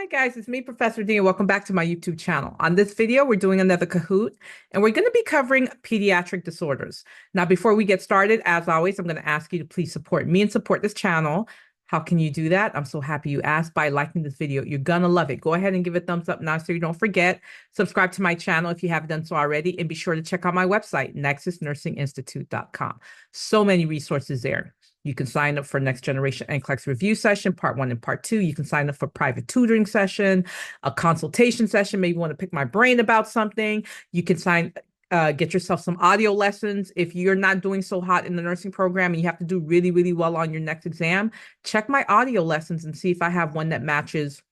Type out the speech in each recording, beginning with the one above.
Hi guys, it's me, Professor D, and welcome back to my YouTube channel. On this video, we're doing another Kahoot, and we're going to be covering pediatric disorders. Now, before we get started, as always, I'm going to ask you to please support me and support this channel. How can you do that? I'm so happy you asked by liking this video. You're going to love it. Go ahead and give it a thumbs up now so you don't forget. Subscribe to my channel if you haven't done so already, and be sure to check out my website, nexusnursinginstitute.com. So many resources there. You can sign up for next generation NCLEX review session, part 1 and part 2. You can sign up for private tutoring session, a consultation session. Maybe you want to pick my brain about something. You can get yourself some audio lessons. If you're not doing so hot in the nursing program and you have to do really, really well on your next exam, check my audio lessons and see if I have one that matches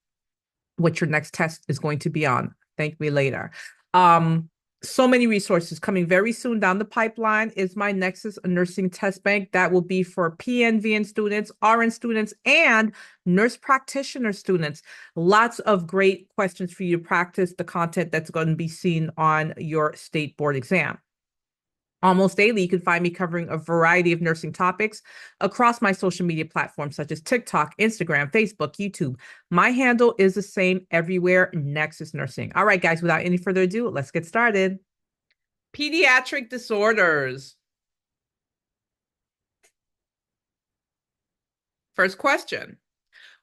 what your next test is going to be on. Thank me later. So many resources coming very soon down the pipeline is my Nexus Nursing Test Bank. That will be for PNVN students, RN students, and nurse practitioner students. Lots of great questions for you to practice the content that's going to be seen on your state board exam. Almost daily, you can find me covering a variety of nursing topics across my social media platforms such as TikTok, Instagram, Facebook, YouTube. My handle is the same everywhere, Nexus Nursing. All right, guys, without any further ado, let's get started. Pediatric disorders. First question.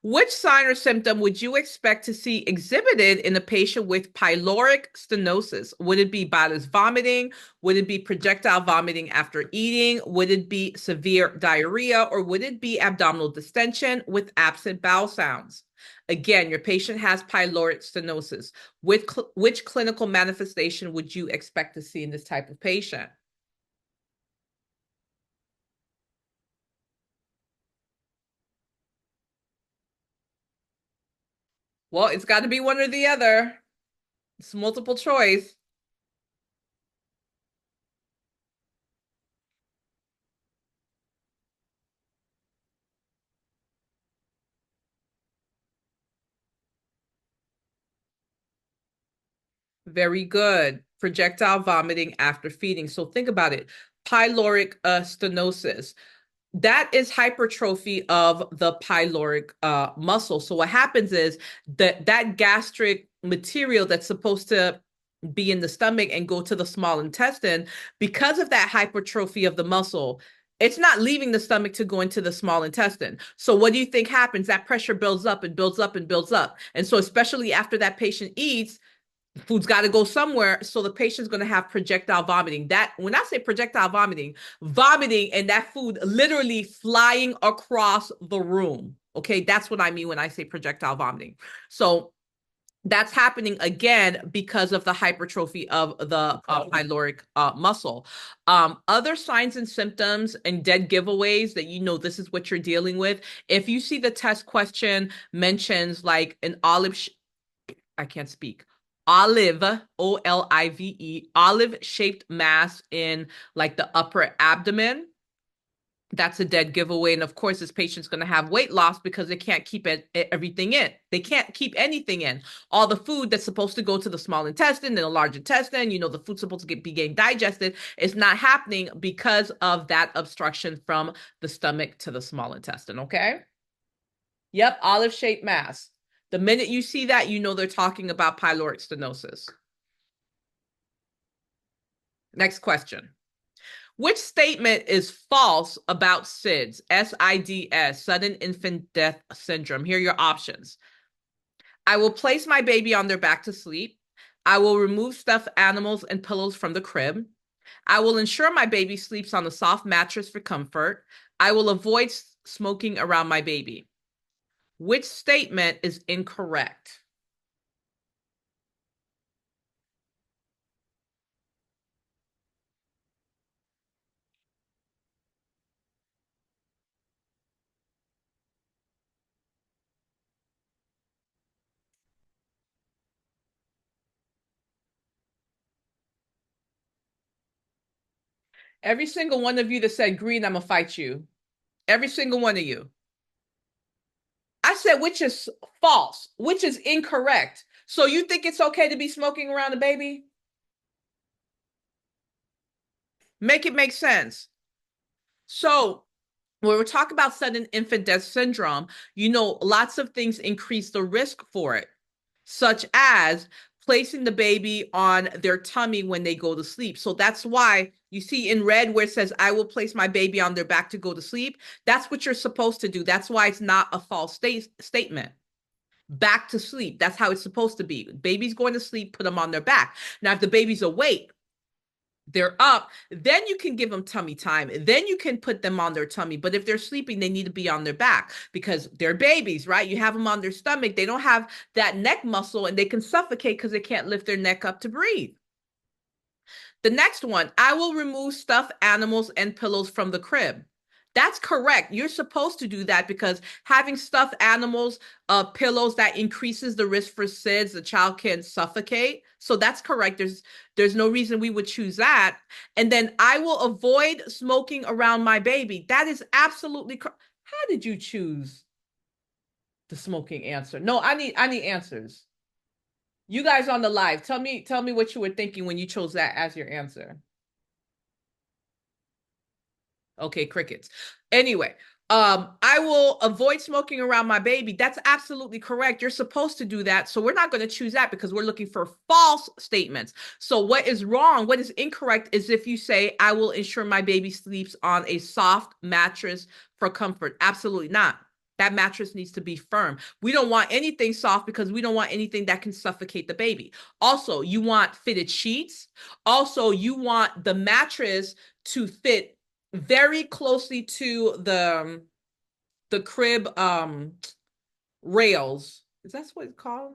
Which sign or symptom would you expect to see exhibited in a patient with pyloric stenosis? Would it be bowel vomiting? Would it be projectile vomiting after eating? Would it be severe diarrhea? Or would it be abdominal distension with absent bowel sounds? Again, your patient has pyloric stenosis. Which clinical manifestation would you expect to see in this type of patient? Well, it's got to be one or the other. It's multiple choice. Very good. Projectile vomiting after feeding. So think about it. Pyloric stenosis. That is hypertrophy of the pyloric muscle. So what happens is that gastric material that's supposed to be in the stomach and go to the small intestine, because of that hypertrophy of the muscle, it's not leaving the stomach to go into the small intestine. So what do you think happens? That pressure builds up and builds up and builds up. And so especially after that patient eats, food's got to go somewhere, so the patient's going to have projectile vomiting. That, when I say projectile vomiting and that food literally flying across the room. Okay, that's what I mean when I say projectile vomiting. So that's happening again because of the hypertrophy of the pyloric muscle. Other signs and symptoms and dead giveaways that you know this is what you're dealing with. If you see the test question mentions like an I can't speak. Olive, O-L-I-V-E, olive-shaped mass in like the upper abdomen. That's a dead giveaway. And of course, this patient's going to have weight loss because they can't keep everything in. They can't keep anything in. All the food that's supposed to go to the small intestine and the large intestine, you know, the food's supposed to be getting digested, is not happening because of that obstruction from the stomach to the small intestine, okay? Yep, olive-shaped mass. The minute you see that, you know they're talking about pyloric stenosis. Next question. Which statement is false about SIDS, S-I-D-S, sudden infant death syndrome? Here are your options. I will place my baby on their back to sleep. I will remove stuffed animals and pillows from the crib. I will ensure my baby sleeps on a soft mattress for comfort. I will avoid smoking around my baby. Which statement is incorrect? Every single one of you that said green, I'm gonna fight you. Every single one of you. I said which is false, which is incorrect. So you think it's okay to be smoking around a baby? Make it make sense. So when we're talking about sudden infant death syndrome, you know, lots of things increase the risk for it. such as placing the baby on their tummy when they go to sleep. So that's why you see in red where it says, I will place my baby on their back to go to sleep. That's what you're supposed to do. That's why it's not a false statement. Back to sleep. That's how it's supposed to be. Baby's going to sleep, put them on their back. Now, if the baby's awake, they're up, then you can give them tummy time. Then you can put them on their tummy. But if they're sleeping, they need to be on their back because they're babies, right? You have them on their stomach. They don't have that neck muscle and they can suffocate because they can't lift their neck up to breathe. The next one, I will remove stuffed animals and pillows from the crib. That's correct. You're supposed to do that because having stuffed animals, pillows, that increases the risk for SIDS. The child can suffocate. So that's correct. There's no reason we would choose that. And then I will avoid smoking around my baby. That is absolutely correct. How did you choose the smoking answer? No, I need answers. You guys on the live, tell me what you were thinking when you chose that as your answer. Okay, crickets. Anyway, I will avoid smoking around my baby. That's absolutely correct. You're supposed to do that. So we're not going to choose that because we're looking for false statements. So what is wrong, what is incorrect is if you say, I will ensure my baby sleeps on a soft mattress for comfort. Absolutely not. That mattress needs to be firm. We don't want anything soft because we don't want anything that can suffocate the baby. Also, you want fitted sheets. Also, you want the mattress to fit very closely to the crib rails. Is that what it's called?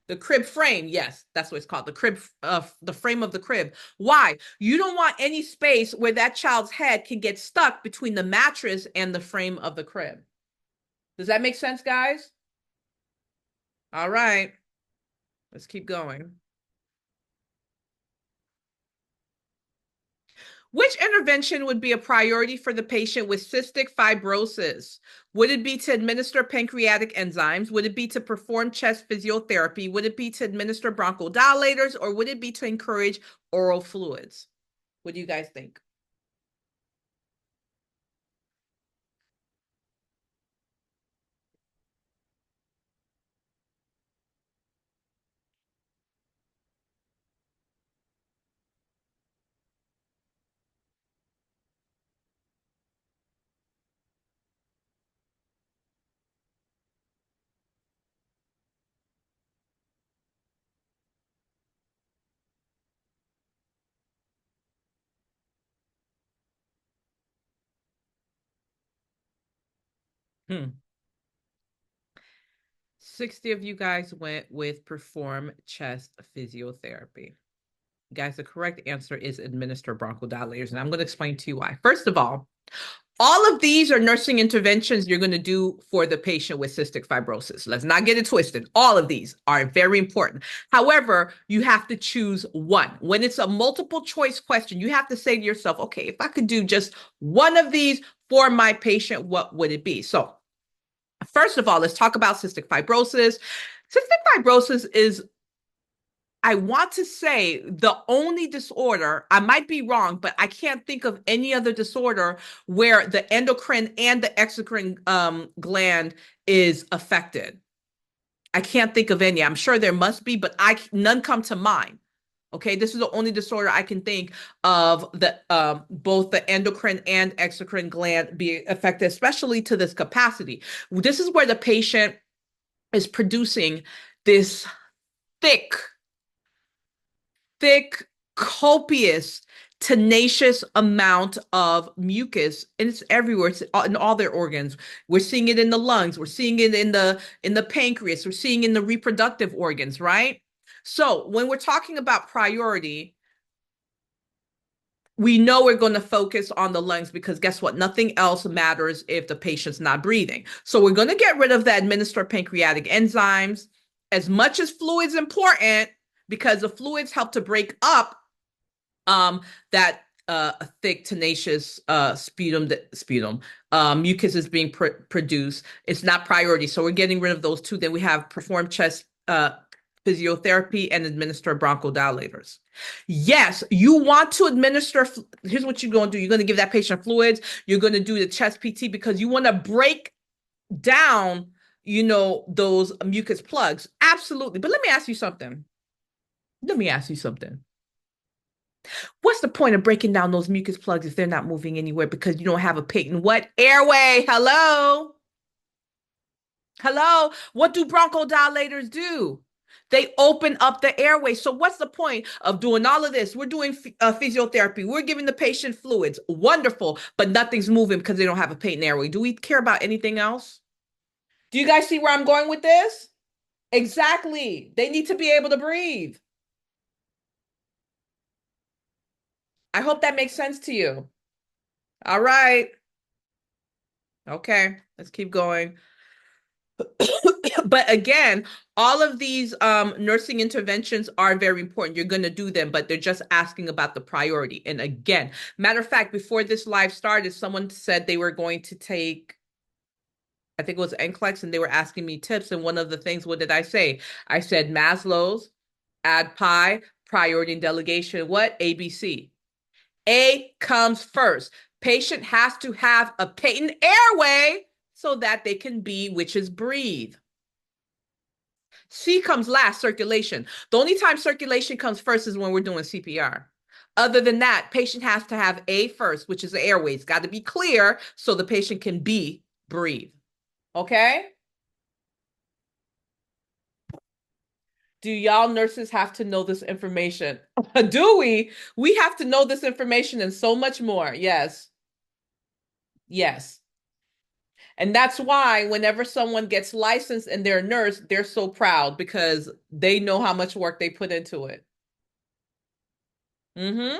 The crib frame. Yes, that's what it's called. The crib, the frame of the crib. Why? You don't want any space where that child's head can get stuck between the mattress and the frame of the crib. Does that make sense, guys? All right. Let's keep going. Which intervention would be a priority for the patient with cystic fibrosis? Would it be to administer pancreatic enzymes? Would it be to perform chest physiotherapy? Would it be to administer bronchodilators? Or would it be to encourage oral fluids? What do you guys think? Hmm. 60 of you guys went with perform chest physiotherapy. Guys, the correct answer is administer bronchodilators. And I'm going to explain to you why. First of all of these are nursing interventions you're going to do for the patient with cystic fibrosis. Let's not get it twisted. All of these are very important. However, you have to choose one. When it's a multiple choice question, you have to say to yourself, okay, if I could do just one of these for my patient, what would it be? So first of all, let's talk about cystic fibrosis. Cystic fibrosis is, I want to say, the only disorder, I might be wrong, but I can't think of any other disorder where the endocrine and the exocrine gland is affected. I can't think of any. I'm sure there must be, but none come to mind. Okay, this is the only disorder I can think of that both the endocrine and exocrine gland be affected, especially to this capacity. This is where the patient is producing this thick, copious, tenacious amount of mucus, and it's everywhere. It's in all their organs. We're seeing it in the lungs. We're seeing it in the pancreas. We're seeing it in the reproductive organs, right? So when we're talking about priority, we know we're going to focus on the lungs because guess what? Nothing else matters if the patient's not breathing. So we're going to get rid of the administered pancreatic enzymes. As much as fluid's important, because the fluids help to break up that thick, tenacious sputum mucus is being produced. It's not priority. So we're getting rid of those two. Then we have perform chest physiotherapy and administer bronchodilators. Yes, you want to administer. Here's what you're going to do. You're going to give that patient fluids. You're going to do the chest PT because you want to break down, those mucus plugs. Absolutely. But let me ask you something. Let me ask you something. What's the point of breaking down those mucus plugs if they're not moving anywhere because you don't have a patent what airway? Hello? Hello? What do bronchodilators do? They open up the airway. So what's the point of doing all of this? We're doing physiotherapy. We're giving the patient fluids. Wonderful, but nothing's moving because they don't have a patent airway. Do we care about anything else? Do you guys see where I'm going with this? Exactly. They need to be able to breathe. I hope that makes sense to you. All right. Okay, let's keep going. But again, all of these nursing interventions are very important. You're going to do them, but they're just asking about the priority. And again, matter of fact, before this live started, someone said they were going to take, I think it was NCLEX, and they were asking me tips. And one of the things, what did I say? I said Maslow's, ADPI, priority and delegation, what? ABC. A comes first. Patient has to have a patent airway so that they can be, which is breathe. C comes last, circulation. The only time circulation comes first is when we're doing CPR. Other than that, patient has to have A first, which is the airways. Got to be clear so the patient can B, breathe. Okay? Do y'all nurses have to know this information? Do we? We have to know this information and so much more. Yes. Yes. And that's why whenever someone gets licensed and they're a nurse, they're so proud because they know how much work they put into it. Mm-hmm.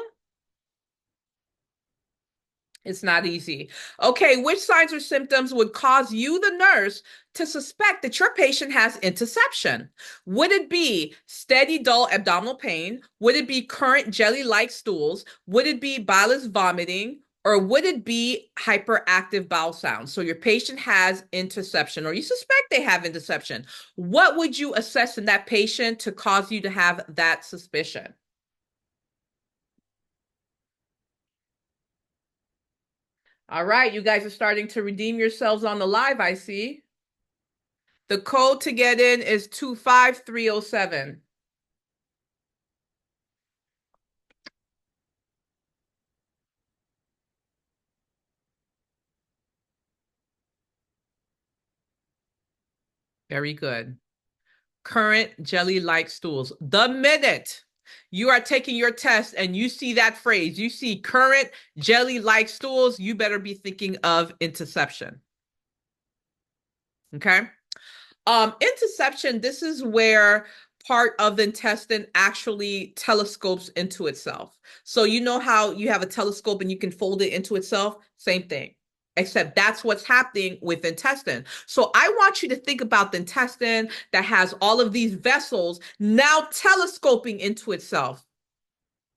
It's not easy. Okay, which signs or symptoms would cause you, the nurse, to suspect that your patient has intussusception? Would it be steady, dull abdominal pain? Would it be current jelly-like stools? Would it be bilious vomiting? Or would it be hyperactive bowel sounds? So your patient has intussusception, or you suspect they have intussusception. What would you assess in that patient to cause you to have that suspicion? All right, you guys are starting to redeem yourselves on the live, I see. The code to get in is 25307. Very good. Current jelly-like stools. The minute you are taking your test and you see that phrase, you see current jelly-like stools, you better be thinking of intussusception. Okay? Intussusception, this is where part of the intestine actually telescopes into itself. So you know how you have a telescope and you can fold it into itself? Same thing. Except that's what's happening with intestine. So I want you to think about the intestine that has all of these vessels now telescoping into itself.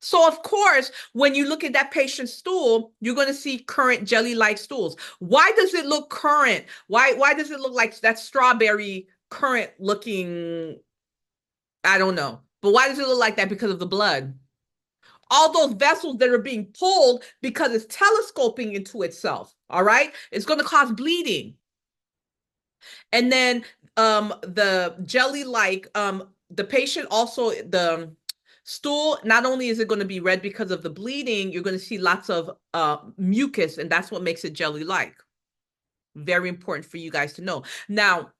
So of course, when you look at that patient's stool, you're going to see current jelly-like stools. Why does it look current? Why does it look like that strawberry current looking? I don't know. But why does it look like that? Because of the blood. All those vessels that are being pulled because it's telescoping into itself. All right? It's going to cause bleeding. And then the jelly-like the patient also the stool, not only is it going to be red because of the bleeding, you're going to see lots of mucus, and that's what makes it jelly-like. Very important for you guys to know. Now,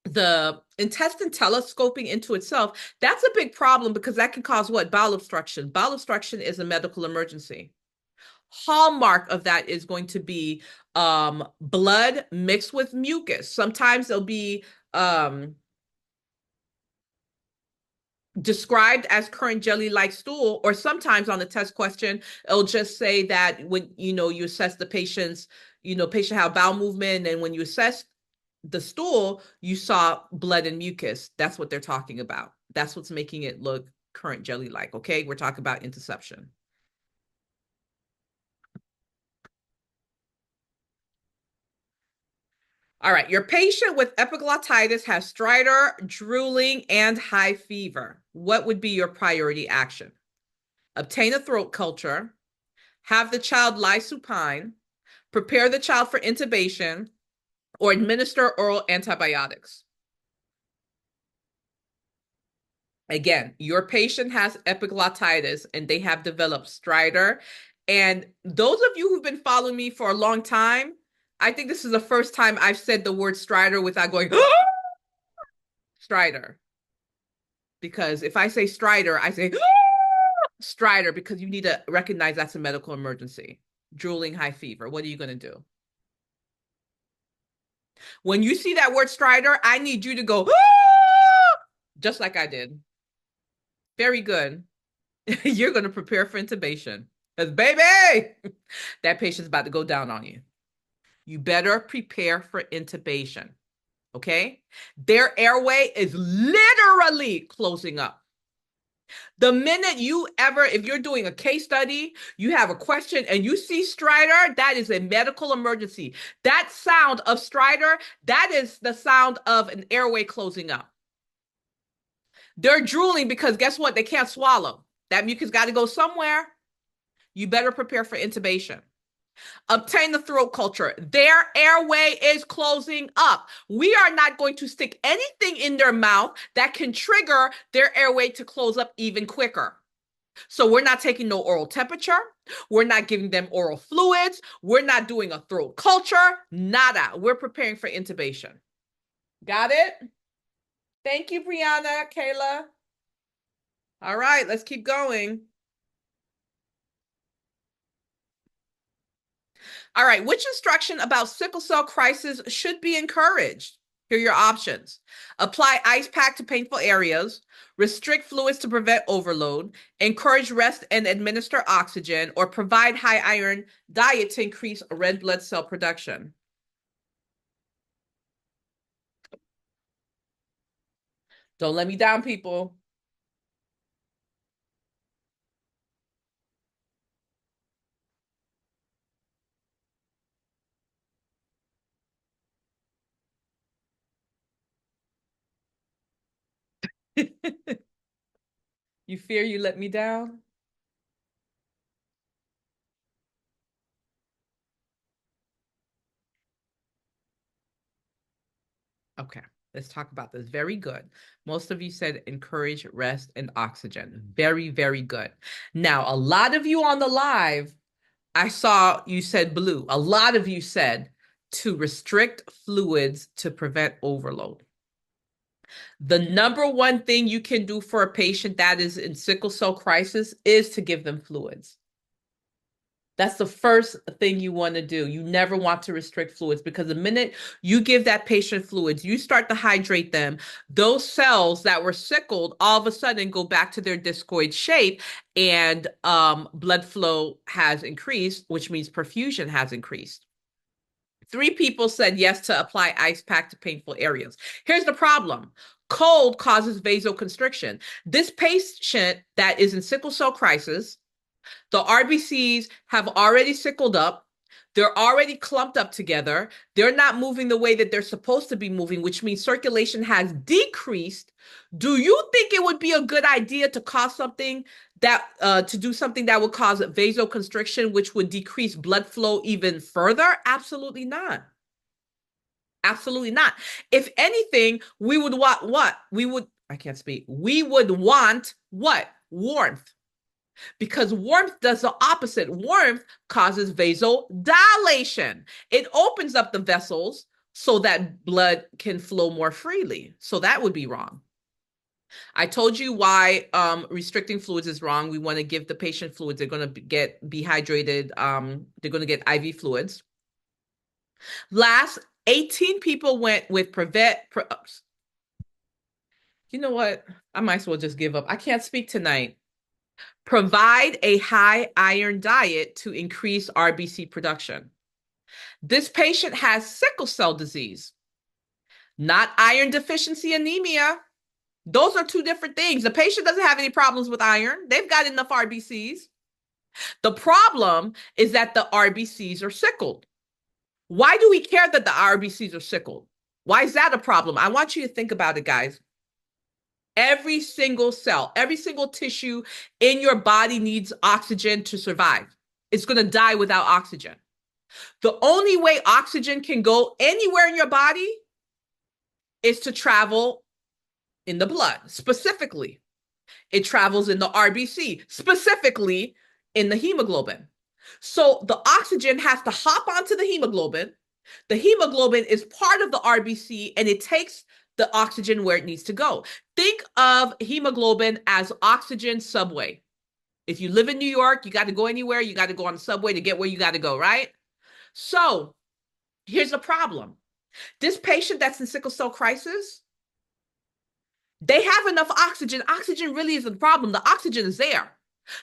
the intestine telescoping into itself, that's a big problem because that can cause what? Bowel obstruction. Bowel obstruction is a medical emergency. Hallmark of that is going to be blood mixed with mucus. Sometimes there'll be described as current jelly-like stool, or sometimes on the test question, it'll just say that when you assess the patient's, patient have bowel movement, and when you assess the stool, you saw blood and mucus. That's what they're talking about. That's what's making it look current jelly-like. Okay, we're talking about intussusception. All right, your patient with epiglottitis has stridor, drooling, and high fever. What would be your priority action? Obtain a throat culture, have the child lie supine, prepare the child for intubation, or administer oral antibiotics. Again, your patient has epiglottitis and they have developed stridor. And those of you who've been following me for a long time, I think this is the first time I've said the word stridor without going, stridor. Because if I say stridor, I say stridor because you need to recognize that's a medical emergency. Drooling, high fever. What are you going to do? When you see that word stridor, I need you to go, just like I did. Very good. You're going to prepare for intubation. Because, baby, that patient's about to go down on you. You better prepare for intubation. Okay? Their airway is literally closing up. The minute if you're doing a case study, you have a question and you see stridor, that is a medical emergency. That sound of stridor, that is the sound of an airway closing up. They're drooling because guess what? They can't swallow. That mucus got to go somewhere. You better prepare for intubation. Obtain the throat culture. Their airway is closing up. We are not going to stick anything in their mouth that can trigger their airway to close up even quicker. So we're not taking no oral temperature. We're not giving them oral fluids. We're not doing a throat culture. Nada. We're preparing for intubation. Got it? Thank you, Brianna, Kayla. All right, let's keep going. All right, which instruction about sickle cell crisis should be encouraged? Here are your options. Apply ice pack to painful areas, restrict fluids to prevent overload, encourage rest and administer oxygen, or provide high iron diet to increase red blood cell production. Don't let me down, people. You fear you let me down? Okay, let's talk about this. Very good. Most of you said encourage rest and oxygen. Very, very good. Now, a lot of you on the live, I saw you said blue. A lot of you said to restrict fluids to prevent overload. The number one thing you can do for a patient that is in sickle cell crisis is to give them fluids. That's the first thing you want to do. You never want to restrict fluids because the minute you give that patient fluids, you start to hydrate them, those cells that were sickled all of a sudden go back to their discoid shape and blood flow has increased, which means perfusion has increased. 3 people said yes to apply ice pack to painful areas. Here's the problem. Cold causes vasoconstriction. This patient that is in sickle cell crisis, the RBCs have already sickled up. They're already clumped up together. They're not moving the way that they're supposed to be moving, which means circulation has decreased. Do you think it would be a good idea to cause something that to do something that would cause vasoconstriction, which would decrease blood flow even further? Absolutely not. Absolutely not. If anything, we would want what? I can't speak. We would want what? Warmth. Because warmth does the opposite. Warmth causes vasodilation. It opens up the vessels so that blood can flow more freely. So that would be wrong. I told you why restricting fluids is wrong. We want to give the patient fluids. They're going to be hydrated. They're going to get IV fluids. Last, 18 people went with you know what? I might as well just give up. I can't speak tonight. Provide a high iron diet to increase RBC production. This patient has sickle cell disease, not iron deficiency anemia. Those are 2 different things. The patient doesn't have any problems with iron. They've got enough RBCs. The problem is that the RBCs are sickled. Why do we care that the RBCs are sickled? Why is that a problem? I want you to think about it, guys. Every single cell, every single tissue in your body needs oxygen to survive. It's going to die without oxygen. The only way oxygen can go anywhere in your body is to travel in the blood, specifically. It travels in the RBC, specifically in the hemoglobin. So the oxygen has to hop onto the hemoglobin. The hemoglobin is part of the RBC and it takes the oxygen where it needs to go. Think of hemoglobin as oxygen subway. If you live in New York, you got to go anywhere, you got to go on the subway to get where you got to go, right? So here's the problem. This patient that's in sickle cell crisis, they have enough oxygen. Oxygen really isn't the problem. The oxygen is there.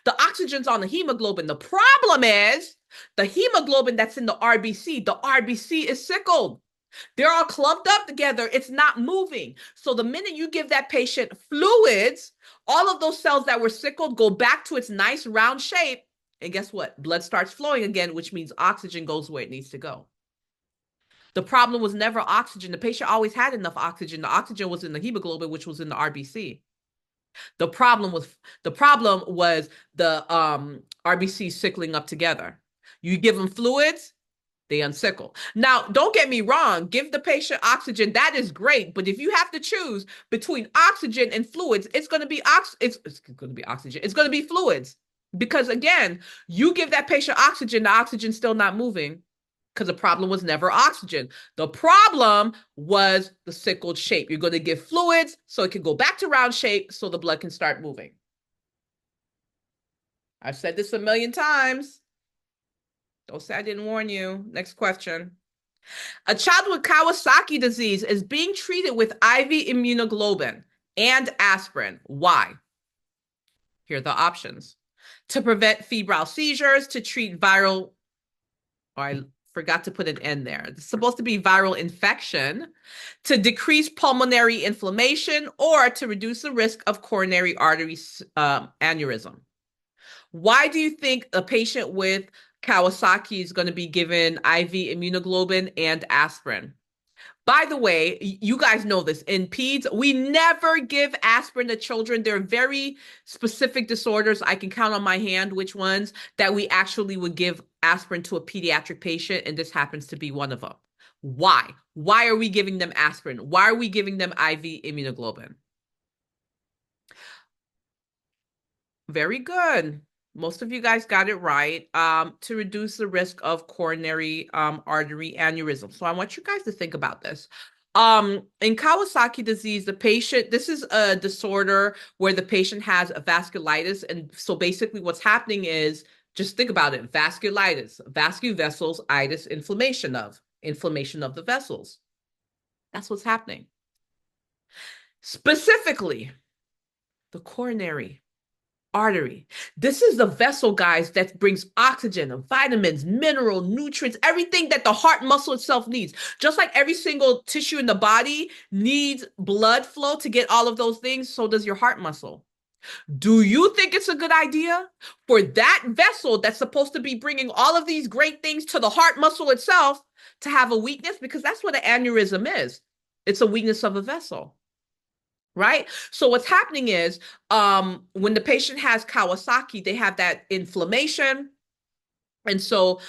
The oxygen's on the hemoglobin. The problem is the hemoglobin that's in the RBC is sickled. They're all clumped up together. It's not moving. So the minute you give that patient fluids, all of those cells that were sickled go back to its nice round shape. And guess what? Blood starts flowing again, which means oxygen goes where it needs to go. The problem was never oxygen. The patient always had enough oxygen. The oxygen was in the hemoglobin, which was in the RBC. The problem was the RBC sickling up together. You give them fluids, they unsickle. Now, don't get me wrong, give the patient oxygen, that is great, but if you have to choose between oxygen and fluids, it's going to be oxygen, it's going to be fluids. Because again, you give that patient oxygen, the oxygen's still not moving because the problem was never oxygen. The problem was the sickled shape. You're going to give fluids so it can go back to round shape so the blood can start moving. I've said this a million times. Don't say I didn't warn you. Next question. A child with Kawasaki disease is being treated with IV immunoglobulin and aspirin. Why? Here are the options. To prevent febrile seizures, to treat viral, I forgot to put an N there. It's supposed to be viral infection, to decrease pulmonary inflammation, or to reduce the risk of coronary artery aneurysm. Why do you think a patient with Kawasaki is going to be given IV immunoglobulin and aspirin? By the way, you guys know this. In peds, we never give aspirin to children. There are very specific disorders. I can count on my hand which ones that we actually would give aspirin to a pediatric patient, and this happens to be one of them. Why? Why are we giving them aspirin? Why are we giving them IV immunoglobulin? Very good. Most of you guys got it right. To reduce the risk of coronary artery aneurysm. So I want you guys to think about this. In Kawasaki disease, this is a disorder where the patient has a vasculitis. And so basically what's happening is, just think about it, vasculitis, vascuvessels, itis, inflammation of the vessels. That's what's happening. Specifically, the coronary artery. This is the vessel, guys, that brings oxygen, vitamins, mineral, nutrients, everything that the heart muscle itself needs. Just like every single tissue in the body needs blood flow to get all of those things, so does your heart muscle. Do you think it's a good idea for that vessel that's supposed to be bringing all of these great things to the heart muscle itself to have a weakness? Because that's what an aneurysm is. It's a weakness of a vessel. Right? So what's happening is when the patient has Kawasaki, they have that inflammation. And so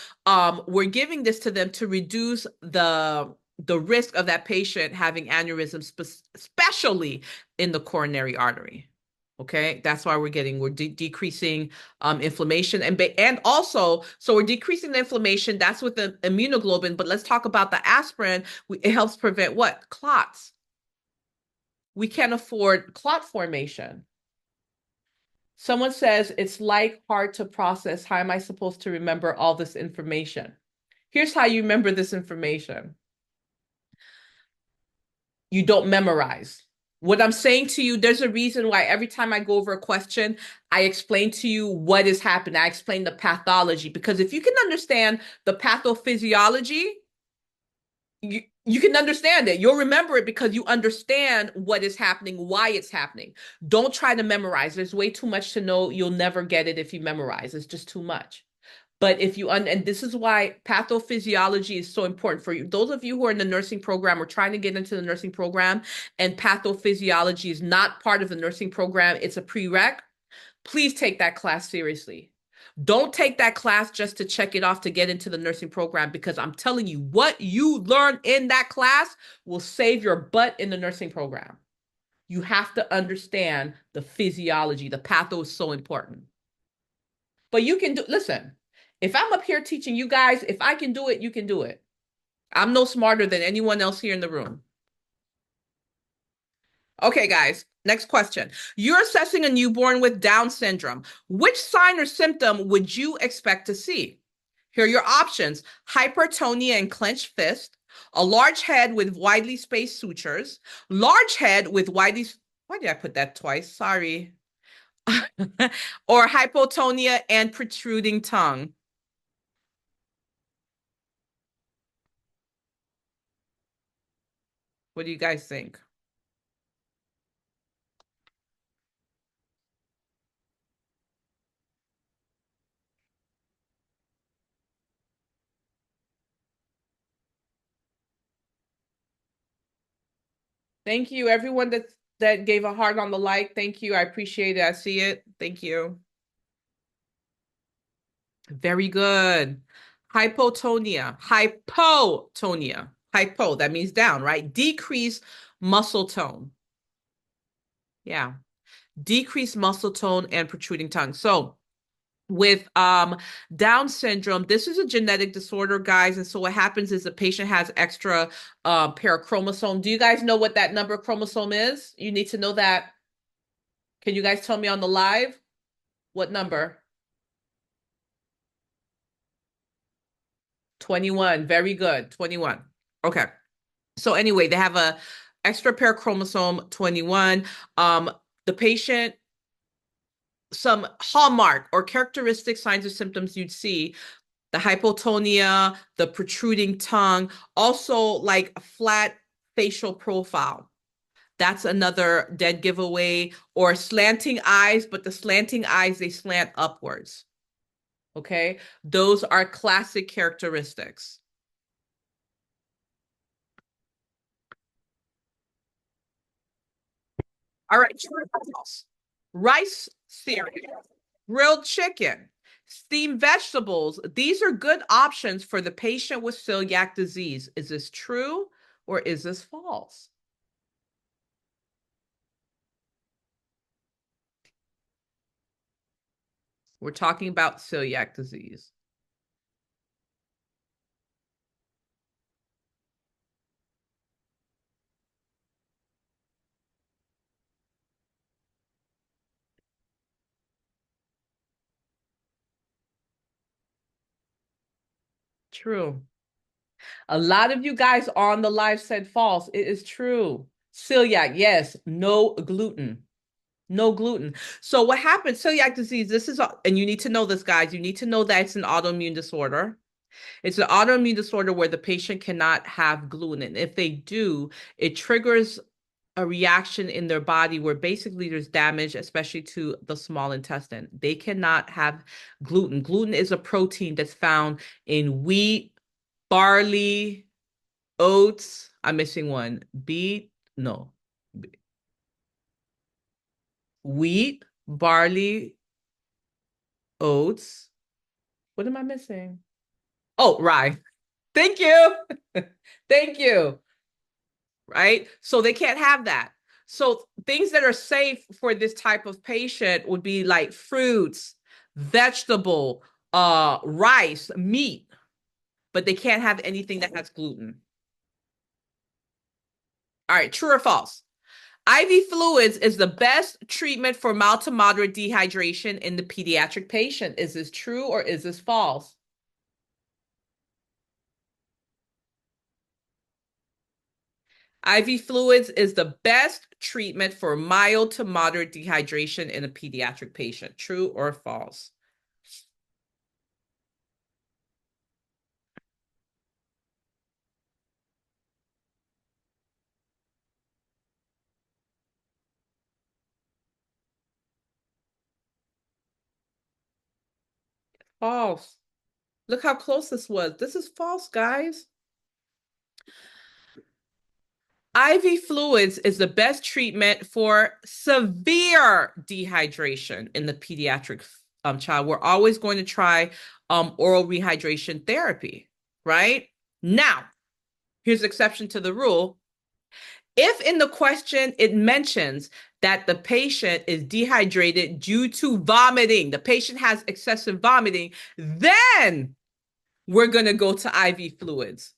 we're giving this to them to reduce the risk of that patient having aneurysms, especially in the coronary artery. Okay, that's why we're decreasing inflammation and also, so we're decreasing the inflammation. That's with the immunoglobulin. But let's talk about the aspirin. It helps prevent what? Clots. We can't afford clot formation. Someone says, it's like hard to process. How am I supposed to remember all this information? Here's how you remember this information. You don't memorize. What I'm saying to you, there's a reason why every time I go over a question, I explain to you what is happening. I explain the pathology, because if you can understand the pathophysiology, you can understand it. You'll remember it because you understand what is happening, why it's happening. Don't try to memorize. There's way too much to know. You'll never get it if you memorize. It's just too much. But if you, and this is why pathophysiology is so important for you. Those of you who are in the nursing program or trying to get into the nursing program and pathophysiology is not part of the nursing program, it's a prereq, please take that class seriously. Don't take that class just to check it off to get into the nursing program, because I'm telling you, what you learn in that class will save your butt in the nursing program. You have to understand the physiology. The patho is so important. But you can do, listen, if I'm up here teaching you guys, if I can do it, you can do it. I'm no smarter than anyone else here in the room. Okay, guys, next question. You're assessing a newborn with Down syndrome. Which sign or symptom would you expect to see? Here are your options: hypertonia and clenched fist, a large head with widely spaced sutures, large head with widely, why did I put that twice? Sorry. Or hypotonia and protruding tongue. What do you guys think? Thank you, everyone that gave a heart on the like. Thank you. I appreciate it. I see it. Thank you. Very good. Hypotonia. Hypo, that means down, right? Decrease muscle tone. Yeah. Decrease muscle tone and protruding tongue. So with Down syndrome, this is a genetic disorder, guys. And so what happens is the patient has extra pair of chromosome. Do you guys know what that number of chromosome is? You need to know that. Can you guys tell me on the live? What number? 21. Very good. 21. Okay. So anyway, they have a extra pair chromosome 21. The patient, some hallmark or characteristic signs or symptoms you'd see: the hypotonia, the protruding tongue, also like a flat facial profile. That's another dead giveaway. Or slanting eyes, but the slanting eyes, they slant upwards. Okay, those are classic characteristics. All right, rice cereal, grilled chicken, steamed vegetables. These are good options for the patient with celiac disease. Is this true or is this false? We're talking about celiac disease. True. A lot of you guys on the live said false. It is true. Celiac, yes, no gluten. No gluten. So what happens? Celiac disease, this is, and you need to know this, guys. You need to know that it's an autoimmune disorder. It's an autoimmune disorder where the patient cannot have gluten. If they do, it triggers a reaction in their body where basically there's damage, especially to the small intestine. They cannot have gluten. Gluten is a protein that's found in wheat, barley, oats. I'm missing one. Beet, no. Wheat, barley, oats. What am I missing? Oh, rye. Thank you. Thank you. Right? So they can't have that. So things that are safe for this type of patient would be like fruits, vegetable, rice, meat, but they can't have anything that has gluten. All right, true or false? IV fluids is the best treatment for mild to moderate dehydration in the pediatric patient. Is this true or is this false? IV fluids is the best treatment for mild to moderate dehydration in a pediatric patient. True or false? False. Look how close this was. This is false, guys. IV fluids is the best treatment for severe dehydration in the pediatric child. We're always going to try oral rehydration therapy, right? Now, here's the exception to the rule. If in the question it mentions that the patient is dehydrated due to vomiting, the patient has excessive vomiting, then we're going to go to IV fluids.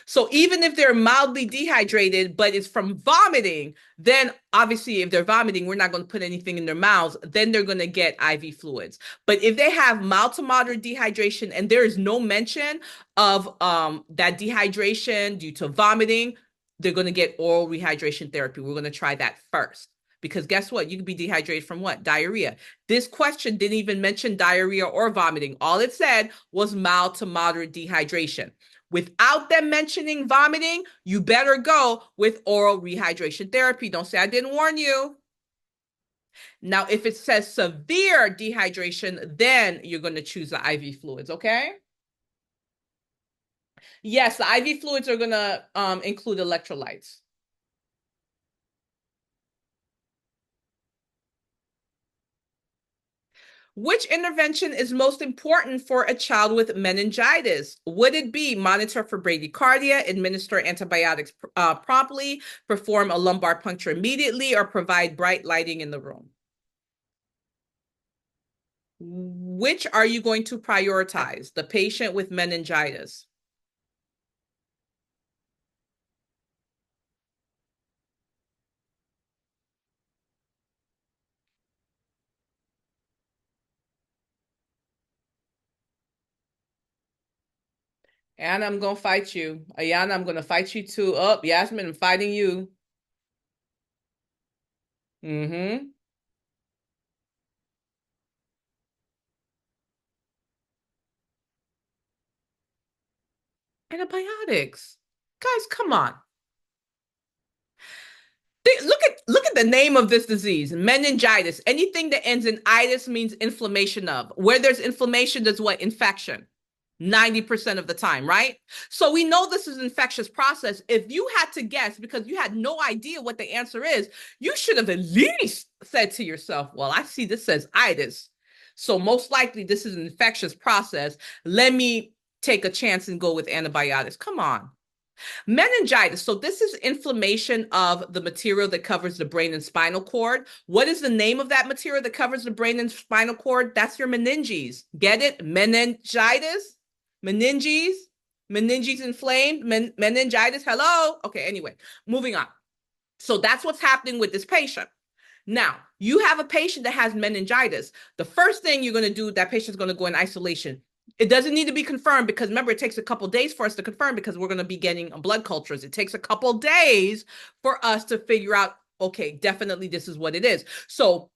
So even if they're mildly dehydrated, but it's from vomiting, then obviously if they're vomiting, we're not going to put anything in their mouths. Then they're going to get IV fluids. But if they have mild to moderate dehydration and there is no mention of that dehydration due to vomiting, they're going to get oral rehydration therapy. We're going to try that first. Because guess what? You could be dehydrated from what? Diarrhea. This question didn't even mention diarrhea or vomiting. All it said was mild to moderate dehydration. Without them mentioning vomiting, you better go with oral rehydration therapy. Don't say I didn't warn you. Now, if it says severe dehydration, then you're going to choose the IV fluids, okay? Yes, the IV fluids are going to include electrolytes. Which intervention is most important for a child with meningitis? Would it be monitor for bradycardia, administer antibiotics promptly, perform a lumbar puncture immediately, or provide bright lighting in the room? Which are you going to prioritize? The patient with meningitis. And I'm going to fight you. Ayana, I'm going to fight you too. Oh, Yasmin, I'm fighting you. Mm-hmm. Antibiotics. Guys, come on. Look at the name of this disease, meningitis. Anything that ends in itis means inflammation of. Where there's inflammation, there's what? Infection. 90% of the time, right? So we know this is an infectious process. If you had to guess because you had no idea what the answer is, you should have at least said to yourself, well, I see this says itis. So most likely this is an infectious process. Let me take a chance and go with antibiotics. Come on. Meningitis. So this is inflammation of the material that covers the brain and spinal cord. What is the name of that material that covers the brain and spinal cord? That's your meninges. Get it? Meningitis? Meninges? Meninges inflamed? Meningitis? Hello? Okay, anyway, moving on. So that's what's happening with this patient. Now, you have a patient that has meningitis. The first thing you're going to do, that patient's going to go in isolation. It doesn't need to be confirmed because remember, it takes a couple days for us to confirm because we're going to be getting blood cultures. It takes a couple days for us to figure out, okay, definitely this is what it is. So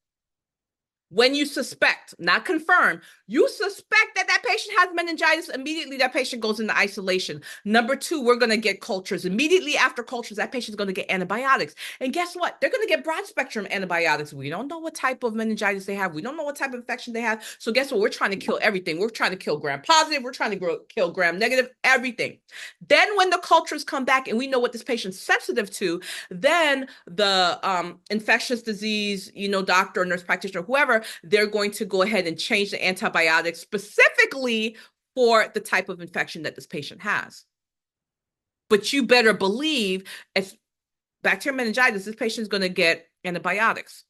when you suspect, not confirm, you suspect that that patient has meningitis, immediately that patient goes into isolation. Number two, we're going to get cultures. Immediately after cultures, that patient's going to get antibiotics. And guess what? They're going to get broad spectrum antibiotics. We don't know what type of meningitis they have. We don't know what type of infection they have. So guess what? We're trying to kill everything. We're trying to kill gram positive. We're trying to kill gram negative, everything. Then when the cultures come back and we know what this patient's sensitive to, then the infectious disease, doctor, nurse practitioner, whoever, they're going to go ahead and change the antibiotics specifically for the type of infection that this patient has. But you better believe, as bacterial meningitis, this patient is going to get antibiotics.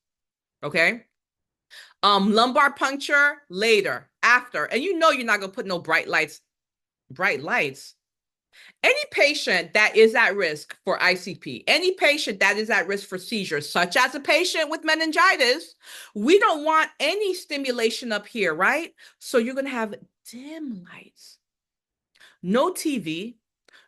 Okay. Lumbar puncture later, after, and you're not going to put no bright lights. Bright lights. Any patient that is at risk for ICP, any patient that is at risk for seizures, such as a patient with meningitis, we don't want any stimulation up here, right? So you're going to have dim lights, no TV,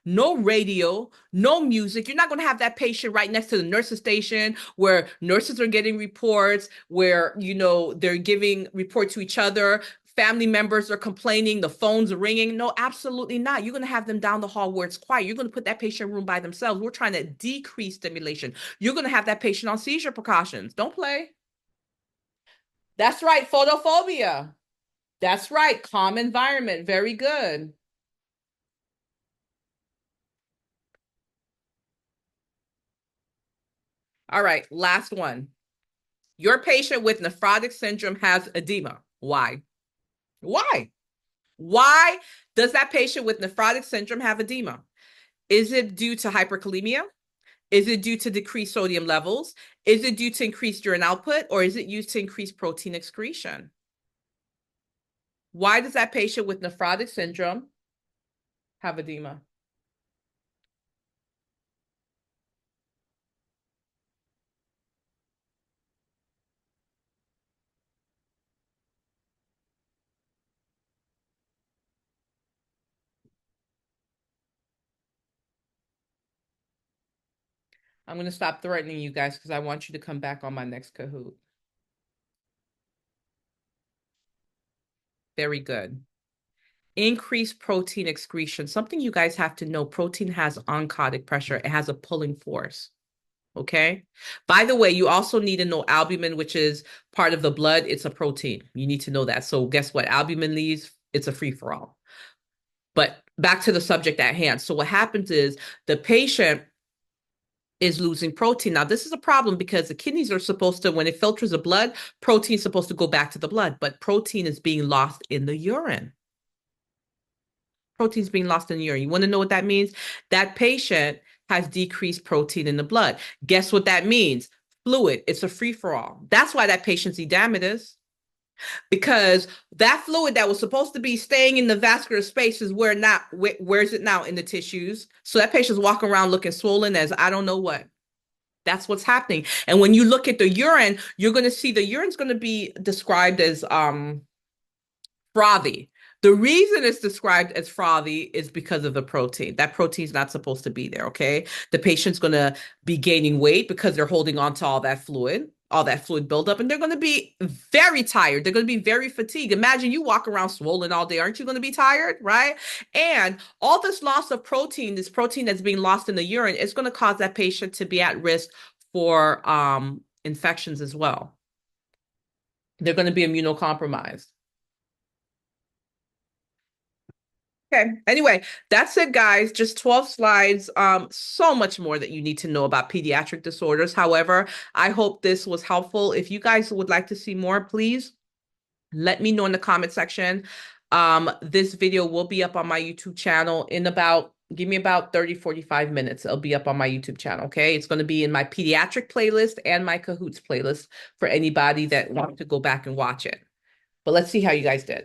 no radio, no music. You're not going to have that patient right next to the nurse's station where nurses are getting reports, where, they're giving reports to each other. Family members are complaining, the phone's ringing. No, absolutely not. You're going to have them down the hall where it's quiet. You're going to put that patient room by themselves. We're trying to decrease stimulation. You're going to have that patient on seizure precautions. Don't play. That's right. Photophobia. That's right. Calm environment. Very good. All right. Last one. Your patient with nephrotic syndrome has edema. Why? Why? Why does that patient with nephrotic syndrome have edema? Is it due to hyperkalemia? Is it due to decreased sodium levels? Is it due to increased urine output? Or is it used to increase protein excretion? Why does that patient with nephrotic syndrome have edema? I'm going to stop threatening you guys because I want you to come back on my next Kahoot. Very good. Increased protein excretion. Something you guys have to know, protein has oncotic pressure. It has a pulling force. Okay. By the way, you also need to know albumin, which is part of the blood. It's a protein. You need to know that. So guess what? Albumin leaves, it's a free for all. But back to the subject at hand. So what happens is the patient is losing protein. Now, this is a problem because the kidneys are supposed to, when it filters the blood, protein is supposed to go back to the blood, but protein is being lost in the urine. Protein's being lost in the urine. You want to know what that means? That patient has decreased protein in the blood. Guess what that means? Fluid. It's a free-for-all. That's why that patient's edematous, because that fluid that was supposed to be staying in the vascular space is where's it now? In the tissues. So that patient's walking around looking swollen as I don't know what. That's what's happening. And when you look at the urine, you're going to see the urine's going to be described as frothy. The reason it's described as frothy is because of the protein. That protein's not supposed to be there, okay? The patient's going to be gaining weight because they're holding on to all that fluid buildup, and they're going to be very tired. They're going to be very fatigued. Imagine you walk around swollen all day. Aren't you going to be tired, right? And all this loss of protein, this protein that's being lost in the urine, is going to cause that patient to be at risk for infections as well. They're going to be immunocompromised. Okay. Anyway, that's it, guys. Just 12 slides. So much more that you need to know about pediatric disorders. However, I hope this was helpful. If you guys would like to see more, please let me know in the comment section. This video will be up on my YouTube channel in give me about 30, 45 minutes. It'll be up on my YouTube channel, okay? It's going to be in my pediatric playlist and my Kahoots playlist for anybody that wants to go back and watch it. But let's see how you guys did.